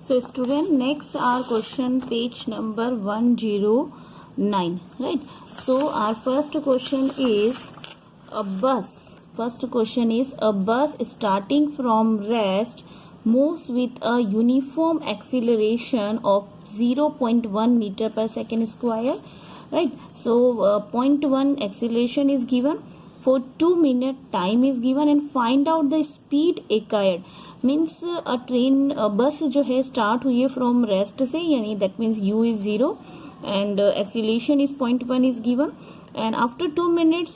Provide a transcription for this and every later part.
So student, next our question page number 109, right? So our first question is a bus. First question is a bus starting from rest moves with a uniform acceleration of 0.1 meter per second square, right? So 0.1 acceleration is given. For 2 minute time is given and find out the speed acquired. Means अ बस जो है start हुई है from rest से, यानी that means u is 0 and acceleration is 0.1 is given and after 2 minutes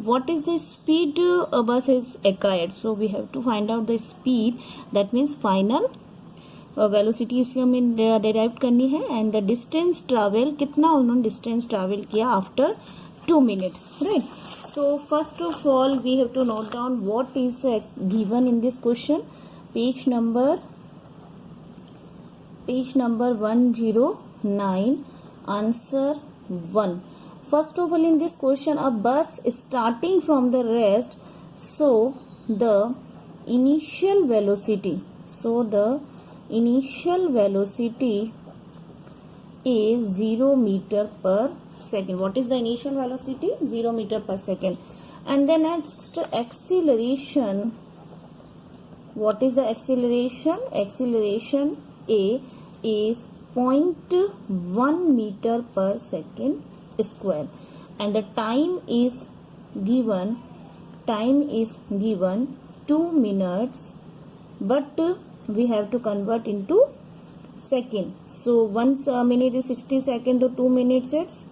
what is the speed a bus is acquired. So we have to find out the speed, that means final velocity इसकी हमें derive करनी है and the distance travel, कितना उन्होंने distance travel किया after 2 minutes, right? So first of all we have to note down what is given in this question. Page number 109, answer 1. First of all, in this question, a bus is starting from the rest, so the initial velocity is 0 meter per second. What is the initial velocity? 0 meter per second. And then next, acceleration. What is the acceleration? Acceleration A is 0.1 meter per second square, and the time is given 2 minutes, but we have to convert into second. So 1 minute is 60 seconds, to 2 minutes it's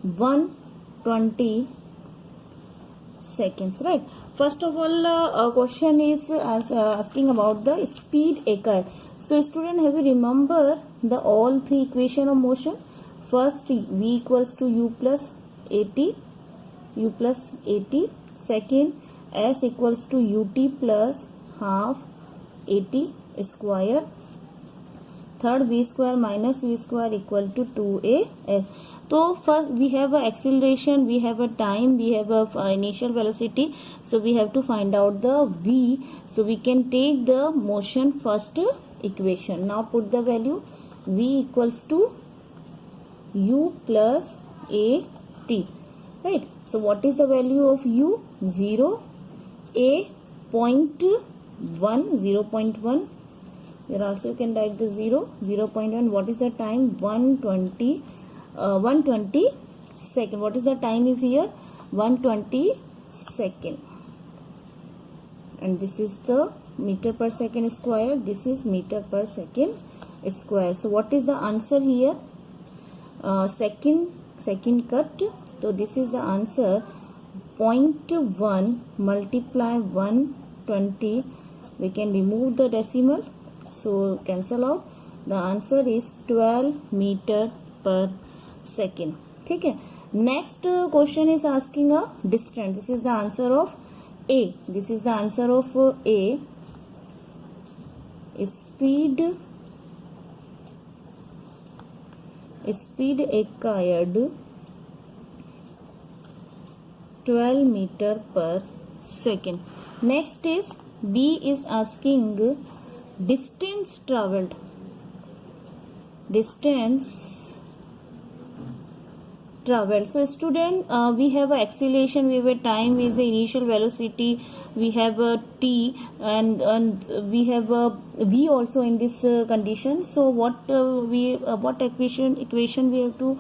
120 seconds, right? First of all, question is asking about the speed acquired. So student, have you remember the all three equation of motion? First, v equals to u plus at. Second, s equals to ut plus half at square. Third, v square minus v square equal to 2as. So first we have a acceleration, we have a time, we have a initial velocity. So we have to find out the v. So we can take the motion first equation. Now put the value. V equals to u plus at, right? So what is the value of u? 0. A 0.1. Here also you can write the 0.1. What is the time? 120 second. What is the time is here? 120 second. And this is the meter per second square. This is meter per second square. So what is the answer here? Second cut. So this is the answer. 0.1 multiply 120. We can remove the decimal. So cancel out. The answer is 12 meter per second. Okay. Next question is asking a distance. This is the answer of A. This is the answer of A. Speed acquired 12 meter per second. Next is B is asking distance traveled. So student, we have a acceleration, we have a time, we have a initial velocity, we have a t, and we have a v also in this condition. So what equation we have to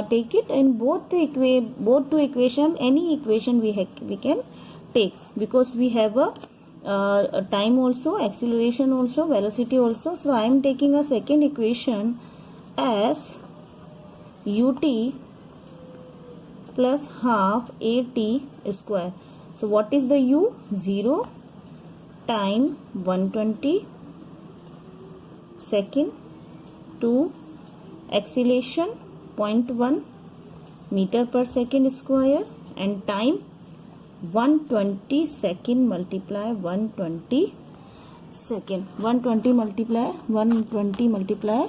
take it in both two equation. Any equation we can take, because we have a time also, acceleration also, velocity also. So I am taking a second equation as ut plus half at square. So what is the u? 0. Time 120 second. 2. Acceleration 0.1 meter per second square, and time 120 second multiply 120 second. 120 multiply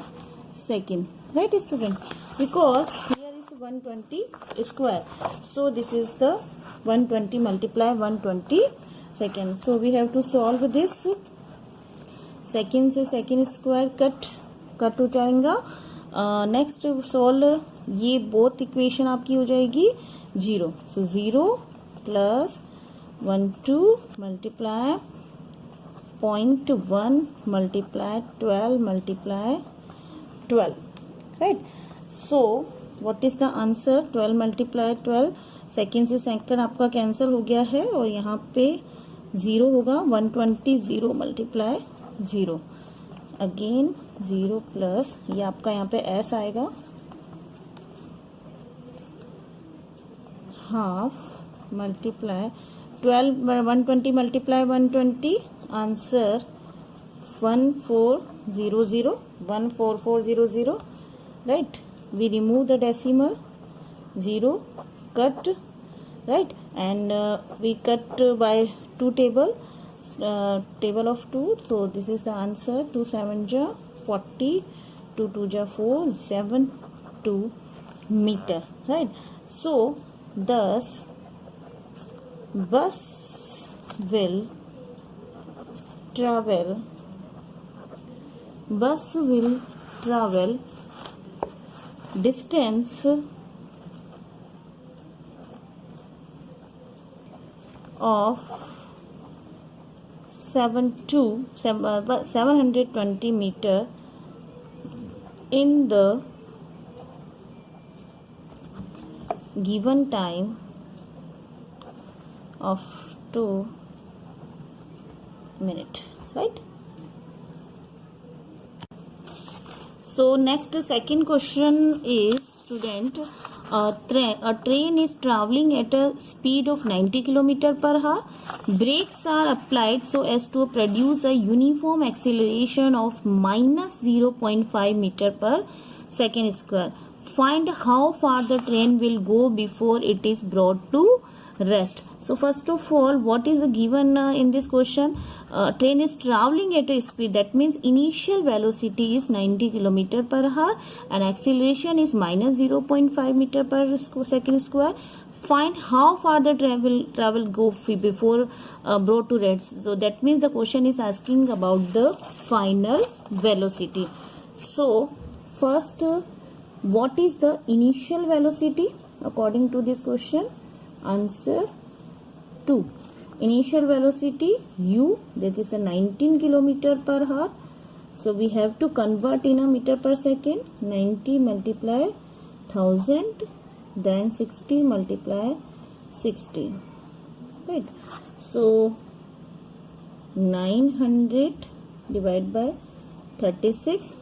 second, right student? Because here is 120 square, so this is the 120 multiply 120 second. So we have to solve this. Second से second square cut हो जाएगा। Next solve, ये both equation आपकी हो जाएगी 0। सो 0 plus 12 multiply 0.1 multiply 12 multiply 12, right. So what is the answer? 12 multiply 12, second से second आपका cancel हो गया है और यहाँ पे 0 होगा। 120 0 मल्टीप्लाई 0, अगेन 0 प्लस ये आपका यहाँ पे s आएगा, half multiply 12 120 multiply 120, answer 1400 14400, right? We remove the decimal, 0 cut, right? And we cut by 2 table of 2, so this is the answer. 2 7 ja 40, 2 2 ja 4, 72 meter, right? So thus bus will travel distance of 720 meter in the given time of 2 minutes, right? So next second question is, student, a train is traveling at a speed of 90 km per hour. Brakes are applied so as to produce a uniform acceleration of minus 0.5 meter per second square. Find how far the train will go before it is brought to rest. So first of all, what is the given in this question? Train is traveling at a speed, that means initial velocity is 90 km per hour and acceleration is minus 0.5 meter per second square. Find how far the travel go before brought to rest. So that means the question is asking about the final velocity. So first, what is the initial velocity according to this question? Answer 2. Initial velocity u, that is a 19 km per hour. So we have to convert in a meter per second. 90 multiply 1000, then 60 multiply 60, right? So 900 divided by 36,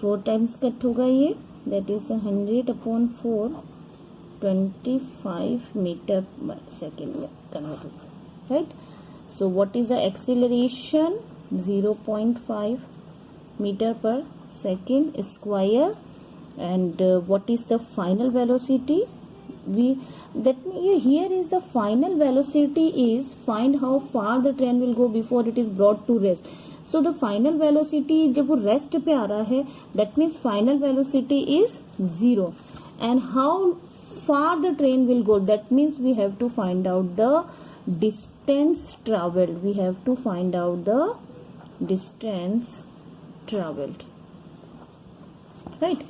4 times cut होगा ये, that is 100 upon 4, 25 meter per second converted, right? So what is the acceleration? 0.5 meter per second square. And what is the final velocity? Here is the final velocity is find how far the train will go before it is brought to rest. So the final velocity जब वो rest पे आ रहा है, that means final velocity is 0. And how far the train will go, that means we have to find out the distance traveled. We have to find out the distance traveled, right?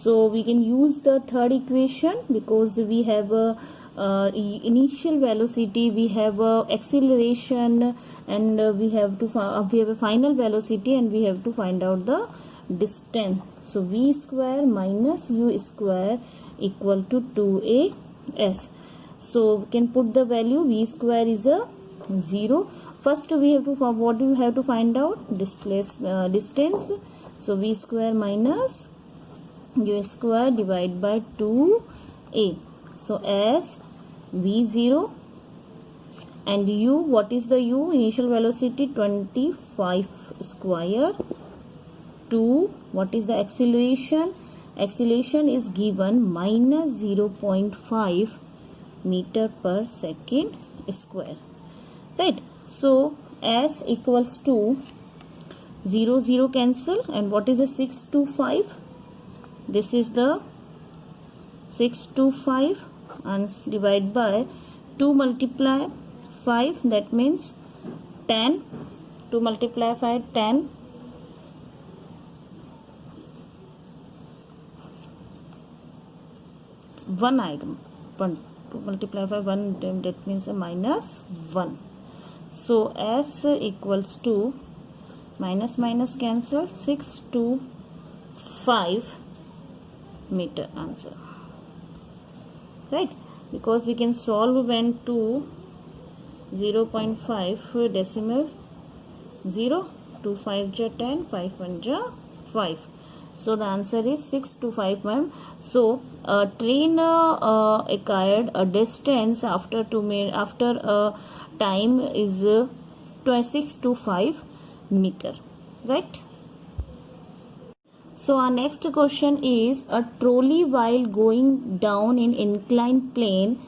So we can use the third equation because we have a initial velocity, we have a acceleration, and we have a final velocity, and we have to find out the distance. So v square minus u square equal to 2as. So we can put the value. V square is a 0. First we have to, what do we have to find out? Distance. So v square minus u square divided by 2a. So as v0 and u, what is the u? Initial velocity 25 square. 2, what is the acceleration? Acceleration is given minus 0.5 meter per second square, right? So s equals to 0 0 cancel, and what is the 6 to 5? This is the 6 to 5 and divide by 2 multiply 5, that means 10 to multiply 5 10 1 आएगा 1 to multiply 5 1 that means a minus 1. So S equals to minus minus cancel 6 to 5 meter answer, right? Because we can solve when to 0.5 decimal 0 to 5 ja 10 5 1 ja 5. So the answer is 6 to 5 ma'am. So train acquired a distance after time is 26 to 5 meter, right? So our next question is, a trolley while going down in inclined plane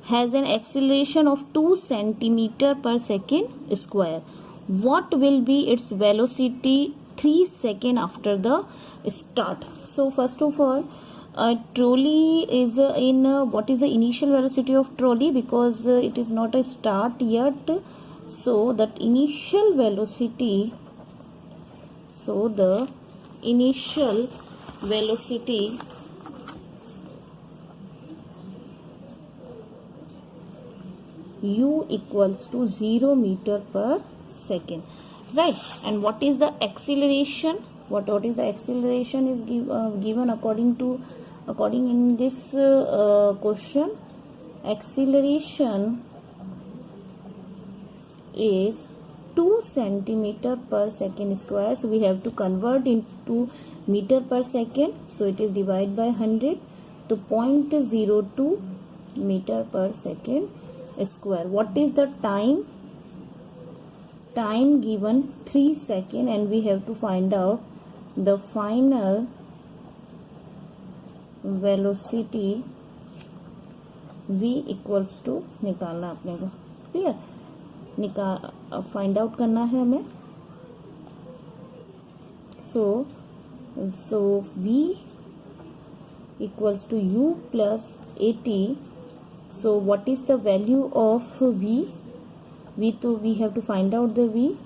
has an acceleration of 2 centimeter per second square. What will be its velocity 3 seconds after the start? So first of all, a trolley is what is the initial velocity of trolley, because it is not a start yet. So that initial velocity, so the initial velocity u equals to 0 meter per second, right? And what is the acceleration? What is the acceleration is given according in this question. Acceleration is 2 centimeter per second square. So we have to convert into meter per second. So it is divided by 100 to 0.02 meter per second square. What is the time? Time given 3 seconds, and we have to find out the final velocity v equals to निकालना अपने को, clear? Find out करना है हमें. सो v equals to u plus at. So what is the value of v? तो we have to find out the v.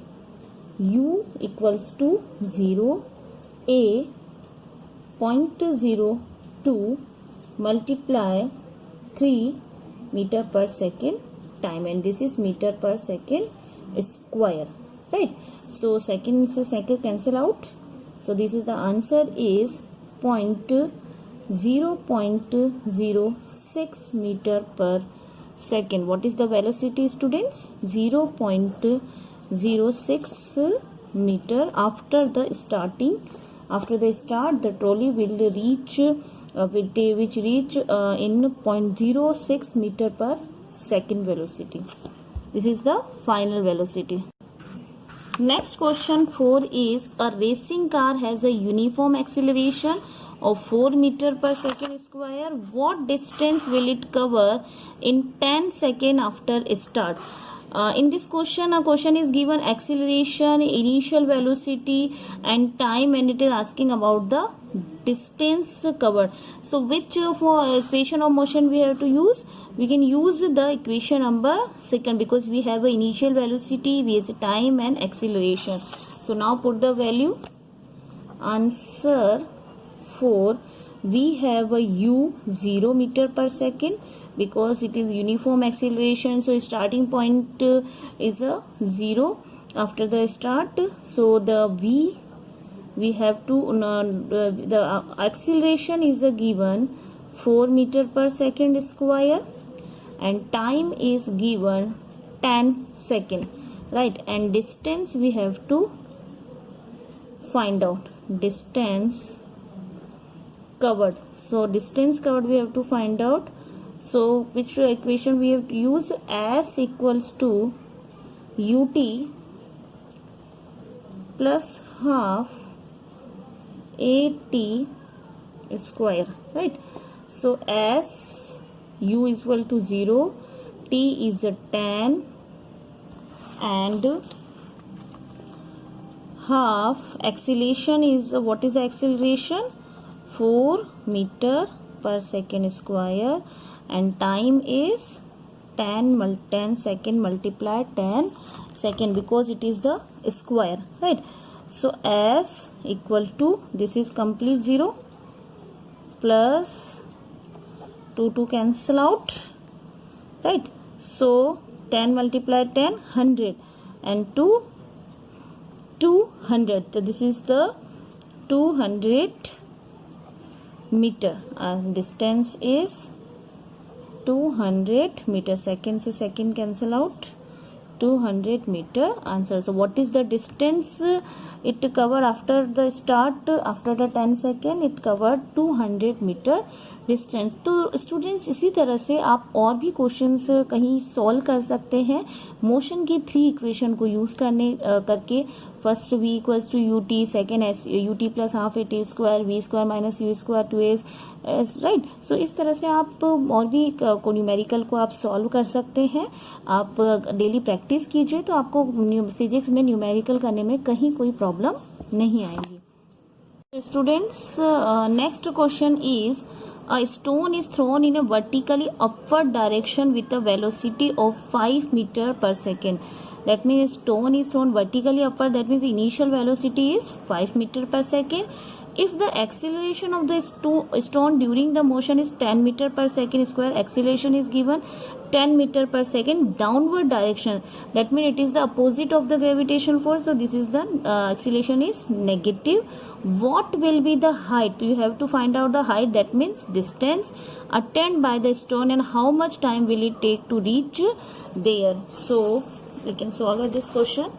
u equals to 0 a 0.02 multiply 3 meter per second time, and this is meter per second square, right? So second cancel out. So this is the answer is 0.06 meter per second. What is the velocity, students? 0.06 meter after the start. The trolley will reach in 0.06 meter per second velocity. This is the final velocity. Next question 4 is, a racing car has a uniform acceleration of 4 meter per second square. What distance will it cover in 10 seconds after start? In this question, a question is given acceleration, initial velocity and time, and it is asking about the distance covered. So which for equation of motion we have to use? We can use the equation number 2, because we have a initial velocity, we have time and acceleration. So now put the value. Answer 4, we have a u 0 meter per second, because it is uniform acceleration. So starting point is a 0 after the start. So the v, we have to the acceleration is a given 4 meter per second square, and time is given 10 seconds, right? And distance we have to find out, distance covered. So distance covered we have to find out. So which equation we have to use? S equals to ut plus half at square, right? So S, u is equal to 0, t is a 10, and half acceleration is, what is the acceleration? 4 meter per second square, and time is 10 second multiply 10, second because it is the square, right? So s equal to, this is complete 0, plus 2 cancel out, right? So 10 multiplied 10, 100, and 200. So this is the 200 meter. Distance is 200 meter. Second से second cancel out, 200 meter answer. So what is the distance it covered after the start, after the 10 second it covered 200 meter distance. तो students इसी तरह से आप और भी questions कहीं solve कर सकते हैं मोशन की 3 इक्वेशन को यूज करके. First v equals to u t, second s u t plus half a t square, v square minus u square 2s, right. So इस तरह से आप और भी न्यूमेरिकल को आप सॉल्व कर सकते हैं. आप डेली प्रैक्टिस कीजिए तो आपको फिजिक्स में न्यूमेरिकल करने में कहीं कोई प्रॉब्लम नहीं आएगी. Students, next question is a stone is thrown in a vertically upward direction with a velocity of 5 meter per second. That means stone is thrown vertically upward. That means the initial velocity is 5 meter per second. If the acceleration of the stone during the motion is 10 meter per second square, acceleration is given 10 meter per second downward direction. That means it is the opposite of the gravitational force. So this is the acceleration is negative. What will be the height? You have to find out the height. That means distance attained by the stone and how much time will it take to reach there. So we can solve this question.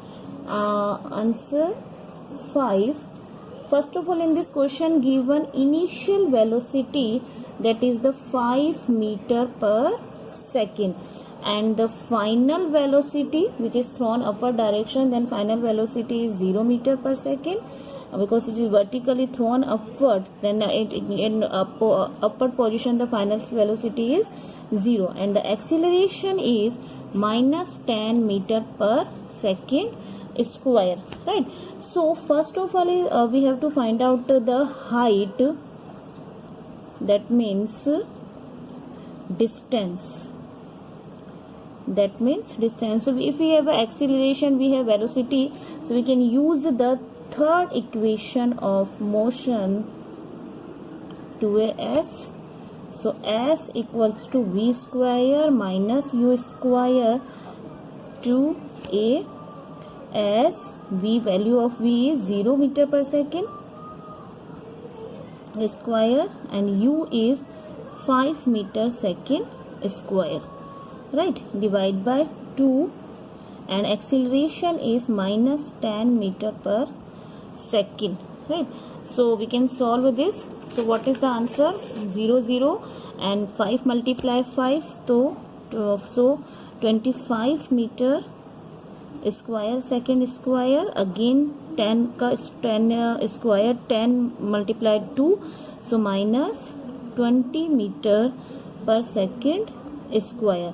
Answer 5. First of all, in this question given initial velocity, that is the 5 meter per second, and the final velocity which is thrown upward direction, then final velocity is 0 meter per second, because it is vertically thrown upward, then in upward position the final velocity is 0, and the acceleration is minus 10 meter per second square, right? So first of all we have to find out the height, that means distance. That means distance. So if we have acceleration, we have velocity, so we can use the third equation of motion, 2as. So s equals to v square minus u square 2a, as v, value of v is 0 meter per second square and u is 5 meter second square, right? Divide by 2, and acceleration is minus 10 meter per second, right? So we can solve this. So what is the answer? 0 0 and 5 multiply 5, so 25 meter square second square, again 10 का 10 square, 10 multiplied 2, so minus 20 meter per second square.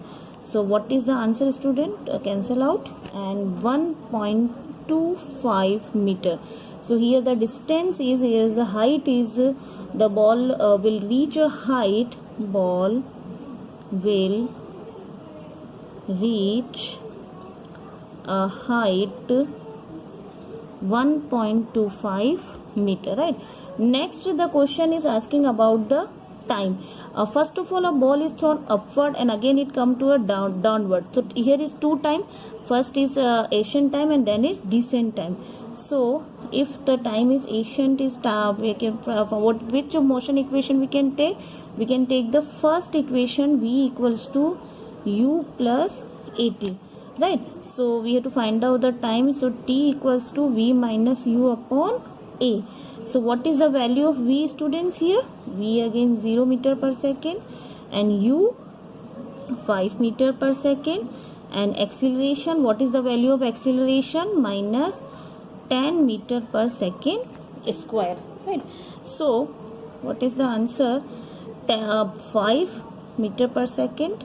So what is the answer, student? Cancel out, and 1.25 meter. So here the distance is, here is the height is, the ball will reach a height, ball will reach a height 1.25 meter, right? Next the question is asking about the time. First of all, a ball is thrown upward and again it come to a downward. So here is 2 time. First is ascent time and then is descent time. So if the time is ascent is we can which motion equation we can take? We can take the first equation, v equals to u plus at, right? So we have to find out the time. So t equals to v minus u upon a. So what is the value of v, students? Here v again 0 meter per second and u 5 meter per second, and acceleration, what is the value of acceleration? Minus 10 meter per second square, right? So what is the answer? 5 meter per second,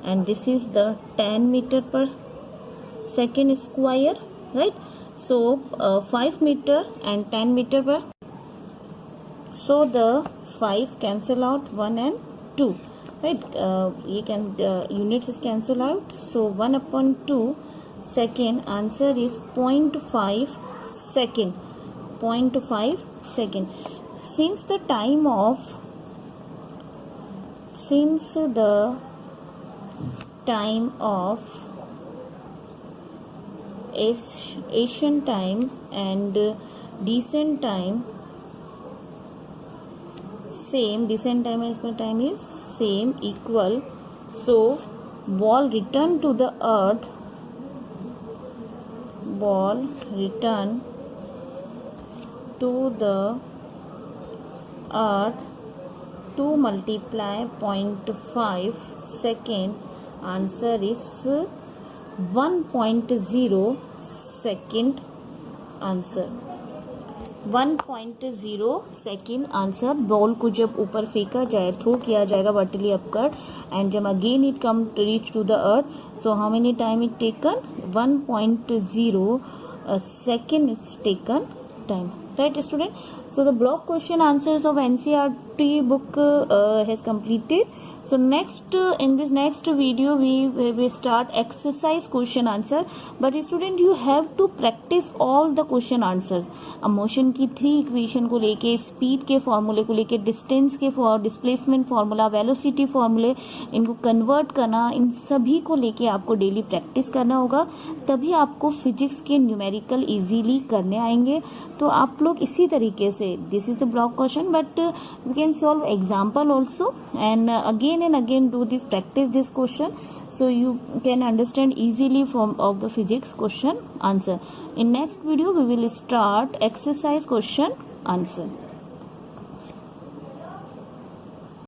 and this is the 10 meter per second square, right? So 5 meter and 10 meter per, so the 5 cancel out 1 and 2, right? You can units is cancel out, so 1 upon 2, second. Answer is 0.5 second. 0.5 second. Since the time of Asian time and descent time same, descent time is same, equal, so ball return to the earth, to multiply 0.5 second. Answer is 1.0 second. Answer 1.0 second answer. Ball को जब ऊपर फेंका जाए, throw किया जाएगा vertically upward, and जब again it come reach to the earth, so how many time it taken? 1.0 second it's taken time. Right, student? So the block question answers of NCERT book has completed. So next in this next video we start exercise question answer. But student, you have to practice all the question answers. Motion की 3 equation को लेके, speed के फॉर्मूले को लेके, distance के displacement formula, velocity फार्मूले, इनको कन्वर्ट करना, इन सभी को लेके आपको डेली प्रैक्टिस करना होगा. तभी आपको फिजिक्स के न्यूमेरिकल इजीली करने आएंगे. तो आप लोग इसी तरीके से, this is the block question, but we can solve example also, and again and again do this, practice this question, so you can understand easily from of the physics question answer. In next video we will start exercise question answer.